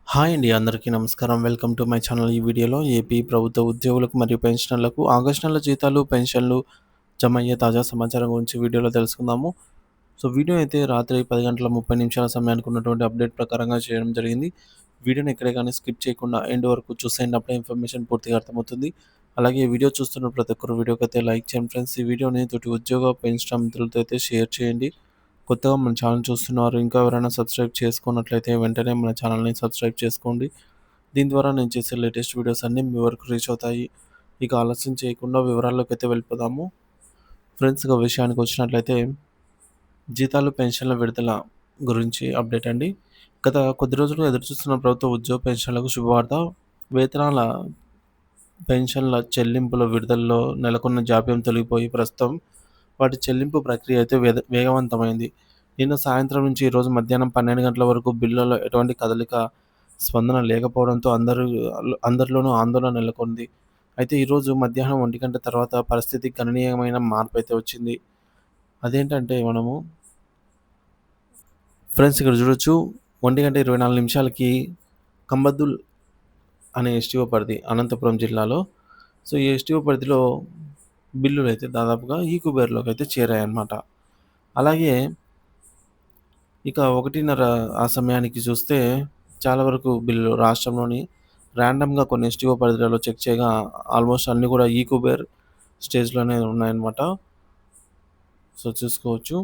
Hi అండి. అందరికీ నమస్కారం. Welcome to my channel. ఈ వీడియోలో ఏపీ ప్రభుత్వ ఉద్యోగులకు మరియు పెన్షనర్లకు ఆగస్టు నెల జీతాలు, పెన్షన్లు జమ అయ్యే తాజా సమాచారం గురించి వీడియోలో తెలుసుకుందాము. వీడియో అయితే రాత్రి 10 గంటల 30 నిమిషాల సమయానికి ఉన్నటువంటి అప్డేట్ ప్రకారంగా చేయడం జరిగింది. వీడియోని ఎక్కడే గానీ స్కిప్ చేయకుండా ఎండ్ వరకు చూసేయండి. అప్పుడే ఇన్ఫర్మేషన్ పూర్తిగా అర్థమవుతుంది. అలాగే ఈ వీడియో చూస్తున్న ప్రతి ఒక్కరు వీడియోకైతే లైక్ చేయండి ఫ్రెండ్స్. ఈ వీడియోని తోటి ఉద్యోగ, పెన్షన్ మిత్రులతో అయితే షేర్ చేయండి. కొత్తగా మన ఛానల్ చూస్తున్నారు. ఇంకా ఎవరైనా సబ్స్క్రైబ్ చేసుకున్నట్లయితే వెంటనే మన ఛానల్‌ని సబ్స్క్రైబ్ చేసుకోండి. దీని ద్వారా నేను చేసే లేటెస్ట్ వీడియోస్ అన్నీ మీ వరకు రీచ్ అవుతాయి. ఇక ఆలస్యం చేయకుండా వివరాల్లోకైతే వెళ్ళిపోదాము. ఫ్రెండ్స్ ఇక విషయానికి వచ్చినట్లయితే జీతాలు, పెన్షన్ల విడుదల గురించి అప్డేట్ అండి. గత కొద్ది రోజులుగా ఎదురుచూస్తున్న ప్రభుత్వ ఉద్యోగ పెన్షన్లకు శుభవార్త. వేతనాల, పెన్షన్ల చెల్లింపుల విడుదలలో నెలకొన్న జాప్యం తొలగిపోయి ప్రస్తుతం వాటి చెల్లింపు ప్రక్రియ అయితే వేగవంతమైంది. నిన్న సాయంత్రం నుంచి ఈరోజు మధ్యాహ్నం 12 గంటల వరకు బిల్లులలో ఎటువంటి కదలిక, స్పందన లేకపోవడంతో అందరిలోనూ ఆందోళన నెలకొంది. అయితే ఈరోజు మధ్యాహ్నం 1 గంట తర్వాత పరిస్థితి గణనీయమైన మార్పైతే వచ్చింది. అదేంటంటే ఫ్రెండ్స్ ఇక్కడ చూడొచ్చు. 1:24 నిమిషాలకి కంబదుల్ అనే ఎస్టీఓ పరిధి అనంతపురం జిల్లాలో. ఈ ఎస్టీఓ పరిధిలో బిల్లులైతే దాదాపుగా ఈ-కుబేర్‌లోకైతే చేరాయన్నమాట. అలాగే ఇక 1:30 ఆ సమయానికి చూస్తే చాలా వరకు బిల్లులు రాష్ట్రంలోని ర్యాండమ్‌గా కొన్ని ఎస్టీఓ పరిధిలో చెక్ చేయగా ఆల్మోస్ట్ అన్నీ కూడా ఈ-కుబేర్ స్టేజ్‌లోనే ఉన్నాయన్నమాట. చూసుకోవచ్చు.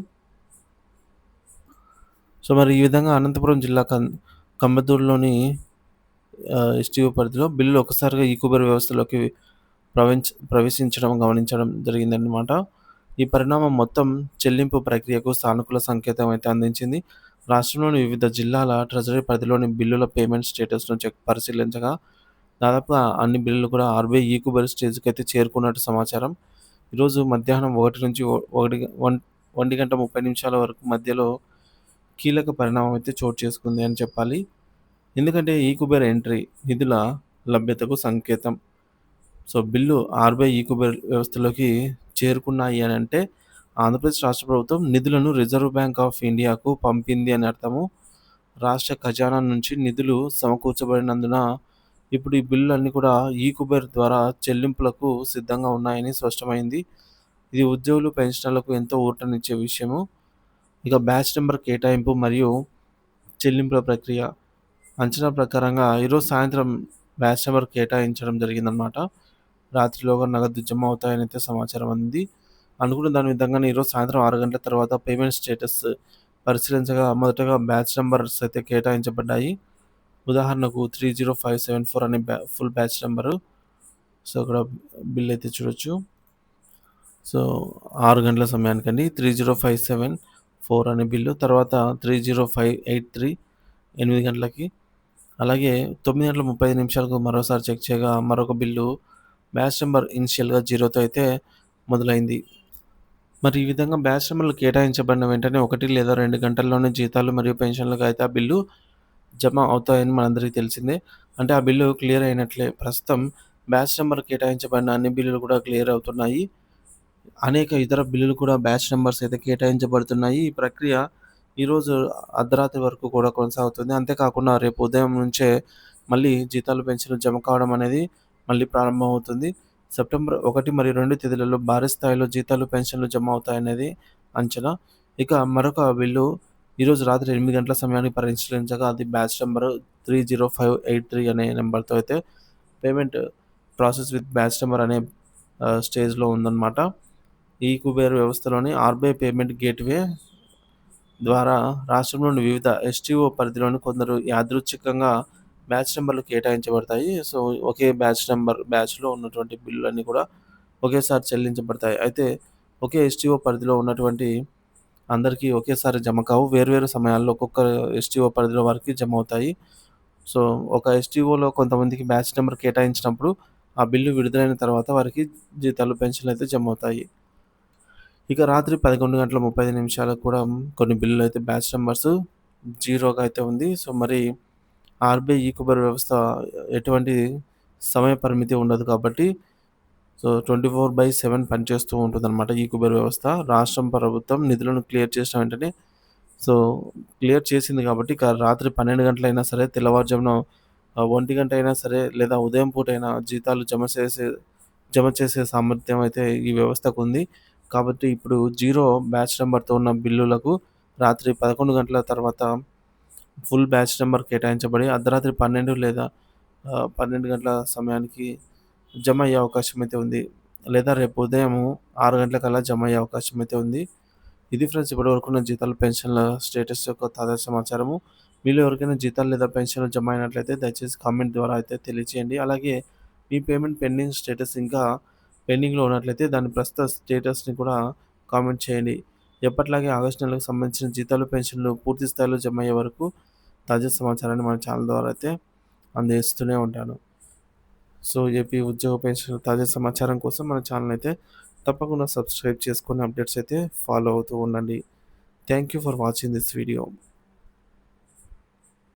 మరి ఈ విధంగా అనంతపురం జిల్లా కంబదూరులోని ఎస్టీఓ పరిధిలో బిల్లులు ఒక్కసారిగా ఈ-కుబేర్ వ్యవస్థలోకి ప్రవేశించడం గమనించడం జరిగిందన్నమాట. ఈ పరిణామం మొత్తం చెల్లింపు ప్రక్రియకు సానుకూల సంకేతం అయితే అందించింది. రాష్ట్రంలోని వివిధ జిల్లాల ట్రెజరీ పరిధిలోని బిల్లుల పేమెంట్ స్టేటస్‌ను పరిశీలించగా దాదాపుగా అన్ని బిల్లులు కూడా ఆర్‌బీఐ ఈ-కుబేర్ స్టేజ్‌కి అయితే చేరుకున్నట్టు సమాచారం. ఈరోజు మధ్యాహ్నం 1 నుంచి 1:30 నిమిషాల వరకు మధ్యలో కీలక పరిణామం అయితే చోటు చేసుకుంది అని చెప్పాలి. ఎందుకంటే ఈ-కుబేర్ ఎంట్రీ నిధుల లభ్యతకు సంకేతం. బిల్లు ఆర్‌బీఐ ఈ-కుబేర్ వ్యవస్థలోకి చేరుకున్నాయి అని అంటే ఆంధ్రప్రదేశ్ రాష్ట్ర ప్రభుత్వం నిధులను రిజర్వ్ బ్యాంక్ ఆఫ్ ఇండియాకు పంపింది అని అర్థము. రాష్ట్ర ఖజానా నుంచి నిధులు సమకూర్చబడినందున ఇప్పుడు ఈ బిల్లులన్నీ కూడా ఈ-కుబేర్ ద్వారా చెల్లింపులకు సిద్ధంగా ఉన్నాయని స్పష్టమైంది. ఇది ఉద్యోగులు, పెన్షనర్లకు ఎంతో ఊరటనిచ్చే విషయము. ఇక బ్యాచ్ నెంబర్ కేటాయింపు మరియు చెల్లింపుల ప్రక్రియ అంచనా ప్రకారంగా ఈరోజు సాయంత్రం బ్యాచ్ నెంబర్ కేటాయించడం జరిగిందనమాట. రాత్రిలోగా నగదు జమ అవుతాయని అయితే సమాచారం అందింది. అనుకున్న దాని విధంగానే ఈరోజు సాయంత్రం 6 గంటల తర్వాత పేమెంట్ స్టేటస్ పరిశీలించగా మొదటగా బ్యాచ్ నంబర్స్ అయితే కేటాయించబడ్డాయి. ఉదాహరణకు 30574 అనే ఫుల్ బ్యాచ్ నంబరు. ఇక్కడ బిల్ అయితే చూడొచ్చు. 6 గంటల సమయానికండి 30574 అనే బిల్లు. తర్వాత 30583 8 గంటలకి. అలాగే 9:35 నిమిషాలకు మరోసారి చెక్ చేయగా మరొక బిల్లు బ్యాచ్ నంబర్ ఇనిషియల్‌గా 0తో అయితే మొదలైంది. మరి ఈ విధంగా బ్యాచ్ నెంబర్‌లు కేటాయించబడిన వెంటనే 1 లేదా 2 గంటల్లోనే జీతాలు మరియు పెన్షన్లకు అయితే ఆ బిల్లు జమ అవుతాయని మనందరికీ తెలిసిందే. అంటే ఆ బిల్లు క్లియర్ అయినట్లే. ప్రస్తుతం బ్యాచ్ నెంబర్ కేటాయించబడిన అన్ని బిల్లులు కూడా క్లియర్ అవుతున్నాయి. అనేక ఇతర బిల్లులు కూడా బ్యాచ్ నంబర్స్ అయితే కేటాయించబడుతున్నాయి. ఈ ప్రక్రియ ఈరోజు అర్ధరాత్రి వరకు కూడా కొనసాగుతుంది. అంతేకాకుండా రేపు ఉదయం నుంచే మళ్ళీ జీతాలు, పెన్షన్లు జమ కావడం అనేది మళ్ళీ ప్రారంభమవుతుంది. సెప్టెంబర్ 1 మరియు 2 తేదీలలో భారీ స్థాయిలో జీతాలు, పెన్షన్లు జమ అవుతాయనేది అంచనా. ఇక మరొక బిల్లు ఈరోజు రాత్రి 8 గంటల సమయానికి పరిశీలించగా అది బ్యాచ్ నంబర్ 30583 అనే నెంబర్‌తో అయితే payment process with batch number అనే స్టేజ్‌లో ఉందన్నమాట. ఈ కుబేర్ వ్యవస్థలోని ఆర్‌బీఐ పేమెంట్ గేట్‌వే ద్వారా రాష్ట్రంలోని వివిధ ఎస్టీఓ పరిధిలోని కొందరు యాదృచ్ఛికంగా బ్యాచ్ నంబర్‌లు కేటాయించబడతాయి. ఒకే బ్యాచ్‌లో ఉన్నటువంటి బిల్లులన్నీ కూడా ఒకేసారి చెల్లించబడతాయి. అయితే ఒకే ఎస్టీఓ పరిధిలో ఉన్నటువంటి అందరికీ ఒకేసారి జమ కావు. వేర్వేరు సమయాల్లో ఒక్కొక్క ఎస్టీఓ పరిధిలో వారికి జమ అవుతాయి. సో, ఒక ఎస్టీఓలో కొంతమందికి బ్యాచ్ నంబర్ కేటాయించినప్పుడు ఆ బిల్లు విడుదలైన తర్వాత వారికి జీతాలు, పెన్షన్‌లయితే జమ అవుతాయి. ఇక రాత్రి 11:35 నిమిషాలకు కూడా కొన్ని బిల్లులైతే బ్యాచ్ నంబర్స్ 0గా అయితే ఉంది. మరి ఆర్‌బీఐ ఈ-కుబేర్ వ్యవస్థ ఎటువంటి సమయ పరిమితి ఉండదు కాబట్టి 24/7 పనిచేస్తూ ఉంటుందన్నమాట ఈ కుబేర్ వ్యవస్థ. రాష్ట్రం ప్రభుత్వం నిధులను క్లియర్ చేసిన వెంటనే సో, క్లియర్ చేసింది కాబట్టి రాత్రి 12 గంటలైనా సరే, తెల్లవారుజామున 1 గంట అయినా సరే, లేదా ఉదయం పూటైనా జీతాలు జమ చేసే సామర్థ్యం అయితే ఈ వ్యవస్థకుంది. కాబట్టి ఇప్పుడు జీరో బ్యాచ్ నంబర్‌తో ఉన్న బిల్లులకు రాత్రి 11 గంటల తర్వాత ఫుల్ బ్యాచ్ నంబర్ కేటాయించబడి అర్ధరాత్రి 12 లేదా 12 గంటల సమయానికి జమ అయ్యే అవకాశం అయితే ఉంది. లేదా రేపు ఉదయము 6 గంటలకల్లా జమ అయ్యే అవకాశం అయితే ఉంది. ఇది ఫ్రెండ్స్ ఇప్పటివరకున్న జీతాలు, పెన్షన్‌ల స్టేటస్ యొక్క తాజా సమాచారము. మీలో ఎవరికైనా జీతాలు లేదా పెన్షన్‌లు జమ అయినట్లయితే దయచేసి కామెంట్ ద్వారా అయితే తెలియచేయండి. అలాగే మీ పేమెంట్ పెండింగ్ స్టేటస్ ఇంకా పెండింగ్‌లో ఉన్నట్లయితే దాని ప్రస్తుత స్టేటస్‌ని కూడా కామెంట్ చేయండి. ఎప్పటిలాగే ఆగస్టు నెలకు సంబంధించిన జీతాలు, పెన్షన్‌లు పూర్తి స్థాయిలో జమ అయ్యే వరకు తాజా సమాచారాన్ని మన ఛానల్ ద్వారా అయితే అందిస్తూనే ఉంటాను. సో, ఏపీ ఉద్యోగ పెన్షన్ తాజా సమాచారం కోసం మన ఛానల్ అయితే తప్పకుండా సబ్స్క్రైబ్ చేసుకొని అప్డేట్స్ అయితే ఫాలో అవుతూ ఉండండి. Thank you for watching this video.